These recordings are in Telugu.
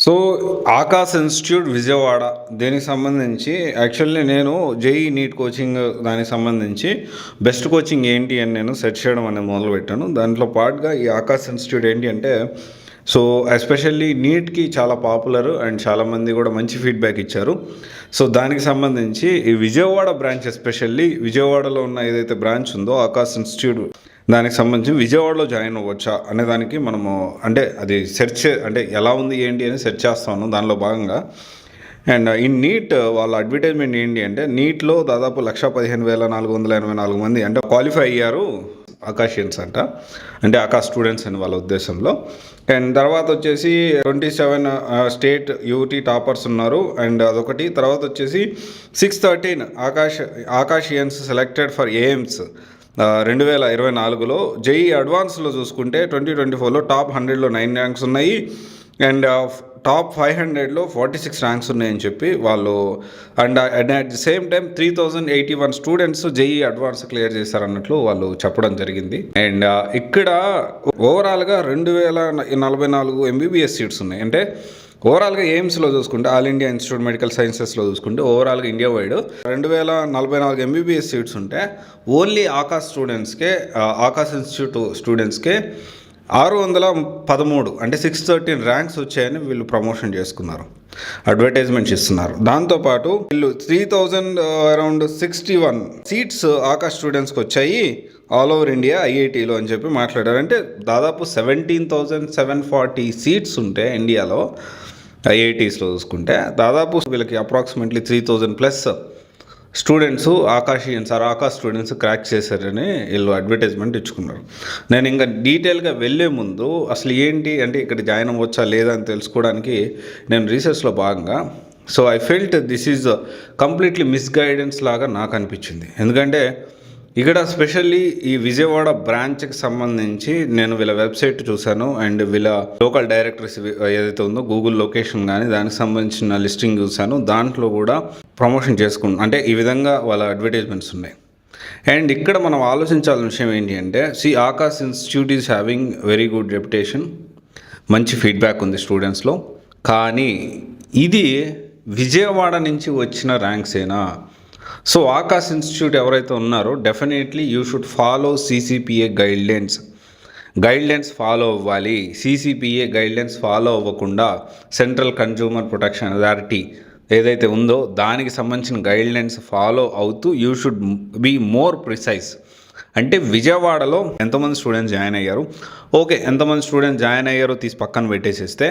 సో ఆకాశ్ ఇన్స్టిట్యూట్ విజయవాడ దీనికి సంబంధించి యాక్చువల్లీ నేను జేఈ నీట్ కోచింగ్ దానికి సంబంధించి బెస్ట్ కోచింగ్ ఏంటి అని నేను సెర్చ్ చేయడం అనేది మొదలుపెట్టాను. దాంట్లో పాటుగా ఈ ఆకాశ్ ఇన్స్టిట్యూట్ ఏంటి అంటే సో ఎస్పెషల్లీ నీట్కి చాలా పాపులర్ అండ్ చాలామంది కూడా మంచి ఫీడ్బ్యాక్ ఇచ్చారు. సో దానికి సంబంధించి ఈ విజయవాడ బ్రాంచ్ ఎస్పెషల్లీ విజయవాడలో ఉన్న ఏదైతే బ్రాంచ్ ఉందో ఆకాశ్ ఇన్స్టిట్యూట్ దానికి సంబంధించి విజయవాడలో జాయిన్ అవ్వచ్చా అనే దానికి మనము అంటే అది సెర్చ్ అంటే ఎలా ఉంది ఏంటి అని సెర్చ్ చేస్తాను దానిలో భాగంగా. అండ్ ఈ నీట్ వాళ్ళ అడ్వర్టైజ్మెంట్ ఏంటి అంటే నీట్లో దాదాపు 1,15,484 మంది అంటే క్వాలిఫై అయ్యారు ఆకాషియన్స్ అంట, అంటే ఆకాష్ స్టూడెంట్స్ అని వాళ్ళ ఉద్దేశంలో. అండ్ తర్వాత వచ్చేసి 27 స్టేట్ యూటీ టాపర్స్ ఉన్నారు అండ్ అదొకటి. తర్వాత వచ్చేసి 613 ఆకాషియన్స్ సెలెక్టెడ్ ఫర్ ఎయిమ్స్ 2024లో. జేఈ అడ్వాన్స్లో చూసుకుంటే 2024లో టాప్ 100లో 9 ర్యాంక్స్ ఉన్నాయి అండ్ టాప్ 500లో 46 ర్యాంక్స్ ఉన్నాయని చెప్పి వాళ్ళు and at the same time 3,081 students JEE advance clear చేశారన్నట్లు వాళ్ళు చెప్పడం జరిగింది. అండ్ ఇక్కడ ఓవరాల్గా 2,044 ఎంబీబీఎస్ సీట్స్ ఉన్నాయి. అంటే ఓవరాల్గా ఎయిమ్స్లో చూసుకుంటే ఆల్ ఇండియా ఇన్స్టిట్యూట్ మెడికల్ సైన్సెస్లో చూసుకుంటే ఓవరాల్గా ఇండియా వైడ్ 2,044 ఎంబీబీఎస్ సీట్స్ ఉంటే ఓన్లీ ఆకాశ్ స్టూడెంట్స్కే ఆకాశ్ ఇన్స్టిట్యూట్ స్టూడెంట్స్కే 613 అంటే 613 ర్యాంక్స్ వచ్చాయని వీళ్ళు ప్రమోషన్ చేసుకున్నారు, అడ్వర్టైజ్మెంట్స్ ఇస్తున్నారు. దాంతోపాటు వీళ్ళు 3,061 సీట్స్ ఆకాశ్ స్టూడెంట్స్కి వచ్చాయి ఆల్ ఓవర్ ఇండియా ఐఐటీలో అని చెప్పి మాట్లాడారు. అంటే దాదాపు 17,740 సీట్స్ ఉంటే ఇండియాలో ఐఐటీస్లో చూసుకుంటే దాదాపు వీళ్ళకి approximately 3,000+ students Akash students crack చేశారని వీళ్ళు అడ్వర్టైజ్మెంట్ ఇచ్చుకున్నారు. నేను ఇంకా డీటెయిల్గా వెళ్ళే ముందు అసలు ఏంటి అంటే ఇక్కడ జాయిన్ అవ్వచ్చా లేదా అని తెలుసుకోవడానికి నేను రీసెర్చ్లో భాగంగా so I felt this is completely misguidance లాగా నాకు అనిపించింది. ఎందుకంటే ఇక్కడ స్పెషల్లీ ఈ విజయవాడ బ్రాంచ్కి సంబంధించి నేను వీళ్ళ వెబ్సైట్ చూశాను అండ్ వీళ్ళ లోకల్ డైరెక్టరీస్ ఏదైతే ఉందో గూగుల్ లొకేషన్ కానీ దానికి సంబంధించిన లిస్టింగ్ చూశాను. దాంట్లో కూడా ప్రమోషన్ చేసుకుంటాను అంటే ఈ విధంగా వాళ్ళ అడ్వర్టైజ్మెంట్స్ ఉన్నాయి. అండ్ ఇక్కడ మనం ఆలోచించాల్సిన విషయం ఏంటి అంటే Akash institute is having very good reputation, మంచి ఫీడ్బ్యాక్ ఉంది స్టూడెంట్స్లో. కానీ ఇది విజయవాడ నుంచి వచ్చిన ర్యాంక్సేనా? సో ఆకాశ్ ఇన్స్టిట్యూట్ ఎవరైతే ఉన్నారో definitely you should follow CCPA guidelines follow అవ్వాలి. సిసిపిఏ గైడ్లైన్స్ ఫాలో అవ్వకుండా సెంట్రల్ కన్జ్యూమర్ ప్రొటెక్షన్ అథారిటీ ఏదైతే ఉందో దానికి సంబంధించిన గైడ్లైన్స్ ఫాలో అవుతూ you should be more precise. అంటే విజయవాడలో ఎంతమంది స్టూడెంట్స్ జాయిన్ అయ్యారు, ఓకే ఎంతమంది స్టూడెంట్స్ జాయిన్ అయ్యారో తీసి పక్కన పెట్టేసేస్తే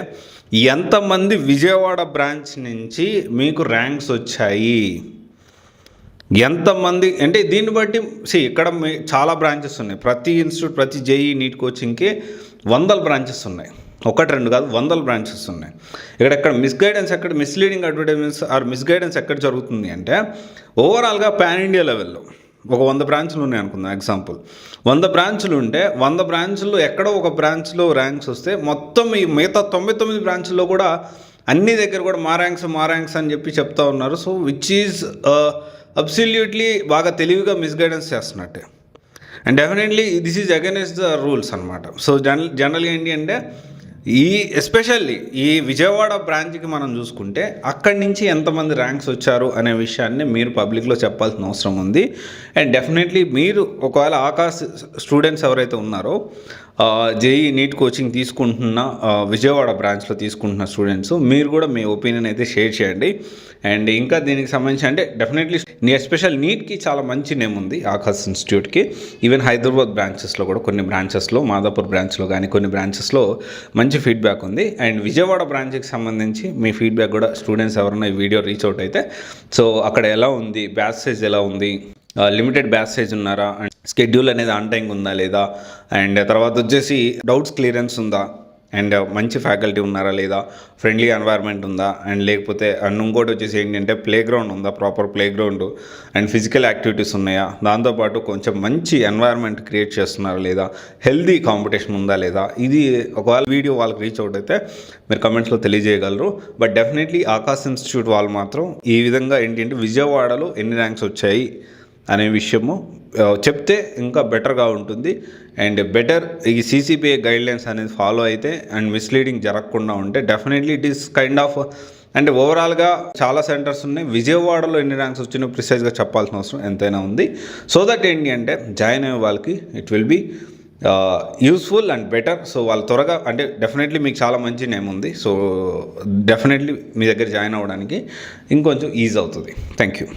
ఎంతమంది విజయవాడ బ్రాంచ్ నుంచి మీకు ర్యాంక్స్ వచ్చాయి, ఎంతమంది అంటే దీన్ని బట్టి ఇక్కడ చాలా బ్రాంచెస్ ఉన్నాయి. ప్రతి ఇన్స్టిట్యూట్ ప్రతి జేఈ నీట్ కోచింగ్కి 100 బ్రాంచెస్ ఉన్నాయి, 1-2 కాదు 100 బ్రాంచెస్ ఉన్నాయి. ఇక్కడ మిస్గైడెన్స్ ఎక్కడ మిస్లీడింగ్ అడ్వర్టైజ్మెంట్స్ ఆర్ మిస్గైడెన్స్ ఎక్కడ జరుగుతుంది అంటే ఓవరాల్గా పాన్ ఇండియా లెవెల్లో ఒక 100 బ్రాంచ్లు ఉన్నాయి అనుకుందాం. ఎగ్జాంపుల్ 100 బ్రాంచ్లు ఉంటే 100 బ్రాంచ్లో ఎక్కడో ఒక బ్రాంచ్లో ర్యాంక్స్ వస్తే మొత్తం ఈ మిగతా 99 బ్రాంచ్ల్లో కూడా అన్ని దగ్గర కూడా మా ర్యాంక్స్ అని చెప్పి చెప్తా ఉన్నారు. సో విచ్ ఈజ్ అబ్సల్యూట్లీ బాగా తెలివిగా మిస్గైడెన్స్ చేస్తున్నట్టే. And definitely this is against the rules అనమాట. సో జనరల్గా ఏంటి అంటే ఎస్పెషల్లీ ఈ విజయవాడ బ్రాంచ్కి మనం చూసుకుంటే అక్కడి నుంచి ఎంతమంది ర్యాంక్స్ వచ్చారు అనే విషయాన్ని మీరు పబ్లిక్లో చెప్పాల్సిన అవసరం ఉంది. అండ్ డెఫినెట్లీ మీరు ఒకవేళ ఆకాశ్ స్టూడెంట్స్ ఎవరైతే ఉన్నారో జేఈ నీట్ కోచింగ్ తీసుకుంటున్న విజయవాడ బ్రాంచ్లో తీసుకుంటున్న స్టూడెంట్స్ మీరు కూడా మీ ఒపీనియన్ అయితే షేర్ చేయండి. అండ్ ఇంకా దీనికి సంబంధించి అంటే డెఫినెట్లీ ఎస్పెషల్ నీట్కి చాలా మంచి నేమ్ ఉంది ఆకాశ్ ఇన్స్టిట్యూట్కి. ఈవెన్ హైదరాబాద్ బ్రాంచెస్లో కూడా కొన్ని బ్రాంచెస్లో మాదాపూర్ బ్రాంచ్లో కానీ కొన్ని బ్రాంచెస్లో మంచి ఫీడ్బ్యాక్ ఉంది. అండ్ విజయవాడ బ్రాంచ్కి సంబంధించి మీ ఫీడ్బ్యాక్ కూడా స్టూడెంట్స్ ఎవరైనా ఈ వీడియో రీచ్ అవుట్ అయితే సో అక్కడ ఎలా ఉంది, బ్యాచ్ సైజ్ ఎలా ఉంది, లిమిటెడ్ బ్యాచ్ సైజ్ ఉన్నారా, అండ్ స్కెడ్యూల్ అనేది ఆన్ టైం ఉందా లేదా, అండ్ తర్వాత వచ్చేసి డౌట్స్ క్లియరెన్స్ ఉందా, అండ్ మంచి ఫ్యాకల్టీ ఉన్నారా లేదా, ఫ్రెండ్లీ ఎన్వైర్న్మెంట్ ఉందా, అండ్ లేకపోతే అండ్ ఇంకోటి వచ్చేసి ఏంటంటే ప్లే గ్రౌండ్ ఉందా, proper play ground and physical activities ఉన్నాయా, దాంతోపాటు కొంచెం మంచి ఎన్వైర్న్మెంట్ క్రియేట్ చేస్తున్నారా లేదా, హెల్దీ కాంపిటీషన్ ఉందా లేదా. ఇది ఒకవేళ వీడియో వాళ్ళకి రీచ్ అవుట్ అయితే మీరు కమెంట్స్లో తెలియజేయగలరు. బట్ డెఫినెట్లీ ఆకాశ్ ఇన్స్టిట్యూట్ వాళ్ళు మాత్రం ఈ విధంగా ఏంటంటే విజయవాడలో ఎన్ని ర్యాంక్స్ వచ్చాయి అనే విషయము చెప్తే ఇంకా బెటర్గా ఉంటుంది. అండ్ బెటర్ ఈ CCPA గైడ్లైన్స్ అనేది ఫాలో అయితే అండ్ మిస్లీడింగ్ జరగకుండా ఉంటే definitely it is kind of అంటే ఓవరాల్గా చాలా సెంటర్స్ ఉన్నాయి. విజయవాడలో ఎన్ని ర్యాంక్స్ వచ్చినా ప్రిసైజ్గా చెప్పాల్సిన అవసరం ఎంతైనా ఉంది. సో దట్ ఏంటి అంటే జాయిన్ అయ్యే వాళ్ళకి it will be useful and better. So వాళ్ళు త్వరగా అంటే డెఫినెట్లీ మీకు చాలా మంచి నేమ్ ఉంది. సో డెఫినెట్లీ మీ దగ్గర జాయిన్ అవ్వడానికి ఇంకొంచెం ఈజీ అవుతుంది. Thank you.